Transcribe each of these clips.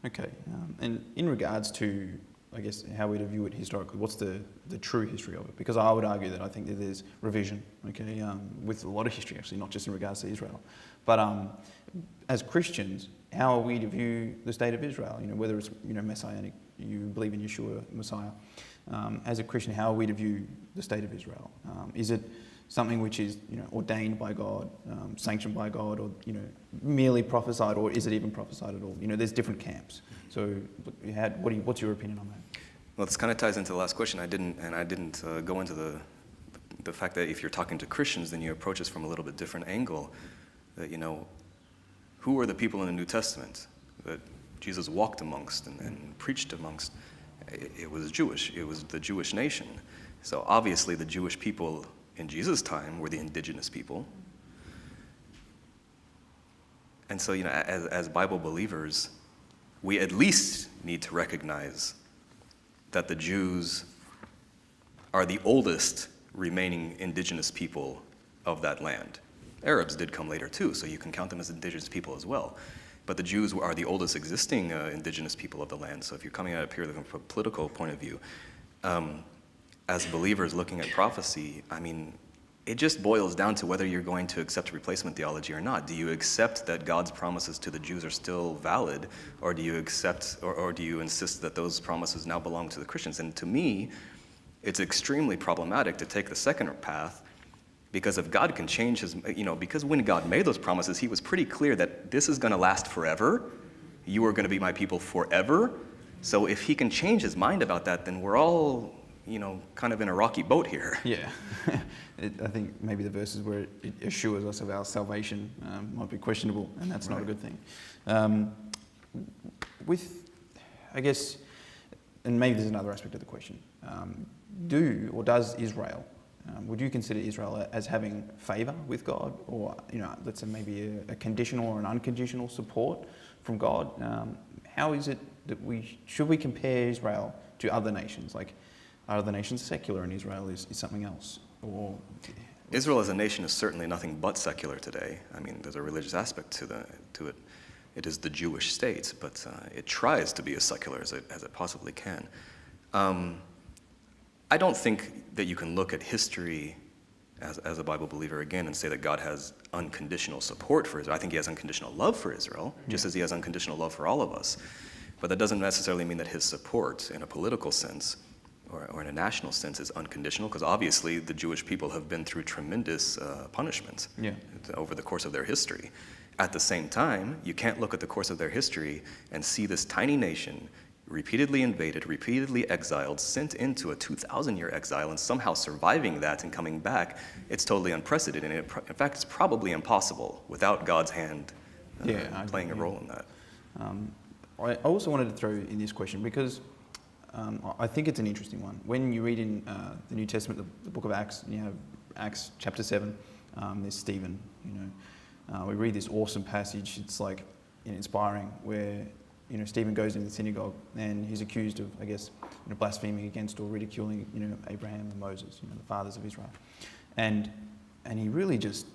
Okay. And in regards to, I guess, how we'd view it historically, what's the true history of it? Because I would argue that I think that there's revision, okay, with a lot of history actually, not just in regards to Israel. But as Christians, how are we to view the state of Israel? You know, whether it's, you know, messianic, you believe in Yeshua, Messiah. As a Christian, how are we to view the state of Israel? Is it something which is, you know, ordained by God, sanctioned by God, or, you know, merely prophesied, or is it even prophesied at all? You know, there's different camps. So, what's your opinion on that? Well, this kind of ties into the last question. I didn't go into the fact that if you're talking to Christians, then you approach this from a little bit different angle. That, you know, who were the people in the New Testament that Jesus walked amongst and preached amongst? It was Jewish. It was the Jewish nation. So obviously, the Jewish people in Jesus' time were the indigenous people. And so, you know, as Bible believers, we at least need to recognize that the Jews are the oldest remaining indigenous people of that land. Arabs did come later too, so you can count them as indigenous people as well. But the Jews are the oldest existing indigenous people of the land. So if you're coming at it purely from a political point of view, as believers looking at prophecy, I mean, it just boils down to whether you're going to accept replacement theology or not. Do you accept that God's promises to the Jews are still valid, or do you accept, or do you insist that those promises now belong to the Christians? And to me, it's extremely problematic to take the second path, because if God can change his, you know, because when God made those promises, he was pretty clear that this is going to last forever. You are going to be my people forever. So if he can change his mind about that, then we're all, you know, kind of in a rocky boat here. Yeah. I think maybe the verses where it assures us of our salvation might be questionable, and that's not a good thing. I guess, and maybe there's another aspect of the question, does Israel, would you consider Israel as having favor with God, or, you know, let's say maybe a conditional or an unconditional support from God? How is it that should we compare Israel to other nations? Like, are other nations secular and Israel is something else? Or Israel as a nation is certainly nothing but secular today. I mean, there's a religious aspect to it. It is the Jewish state, but it tries to be as secular as it possibly can. I don't think that you can look at history as a Bible believer again and say that God has unconditional support for Israel. I think he has unconditional love for Israel, just as he has unconditional love for all of us. But that doesn't necessarily mean that his support in a political sense or in a national sense is unconditional, because obviously the Jewish people have been through tremendous punishment over the course of their history. At the same time, you can't look at the course of their history and see this tiny nation repeatedly invaded, repeatedly exiled, sent into a 2,000-year exile, and somehow surviving that and coming back. It's totally unprecedented. And in fact, it's probably impossible without God's hand playing a role in that. I also wanted to throw in this question because I think it's an interesting one. When you read in the New Testament, the book of Acts, and you have Acts chapter 7, there's Stephen, you know. We read this awesome passage. It's like inspiring, where, you know, Stephen goes into the synagogue and he's accused of, I guess, you know, blaspheming against or ridiculing, you know, Abraham and Moses, you know, the fathers of Israel. And he really just,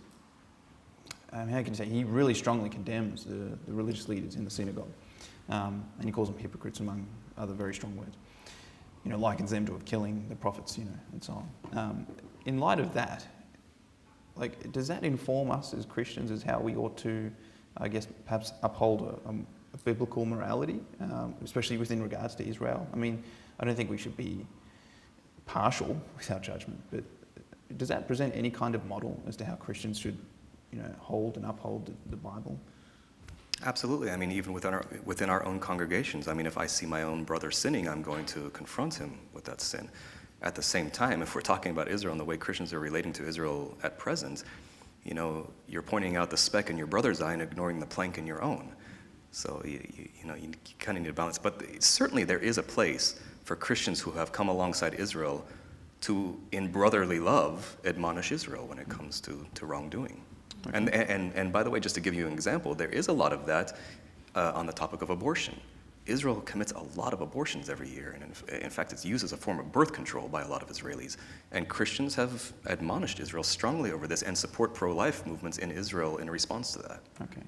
how can you say, he really strongly condemns the religious leaders in the synagogue. And he calls them hypocrites, among other very strong words. You know, likens them to killing the prophets, you know, and so on. In light of that, like, does that inform us as Christians as how we ought to, I guess, perhaps uphold a biblical morality, especially within regards to Israel? I mean, I don't think we should be partial with our judgment, but does that present any kind of model as to how Christians should, you know, hold and uphold the Bible? Absolutely. I mean, even within our own congregations, I mean, if I see my own brother sinning, I'm going to confront him with that sin. At the same time, if we're talking about Israel and the way Christians are relating to Israel at present, you know, you're pointing out the speck in your brother's eye and ignoring the plank in your own. So, you kind of need a balance. But certainly there is a place for Christians who have come alongside Israel to, in brotherly love, admonish Israel when it comes to wrongdoing. Okay. And by the way, just to give you an example, there is a lot of that on the topic of abortion. Israel commits a lot of abortions every year, and in fact, it's used as a form of birth control by a lot of Israelis. And Christians have admonished Israel strongly over this and support pro-life movements in Israel in response to that. Okay.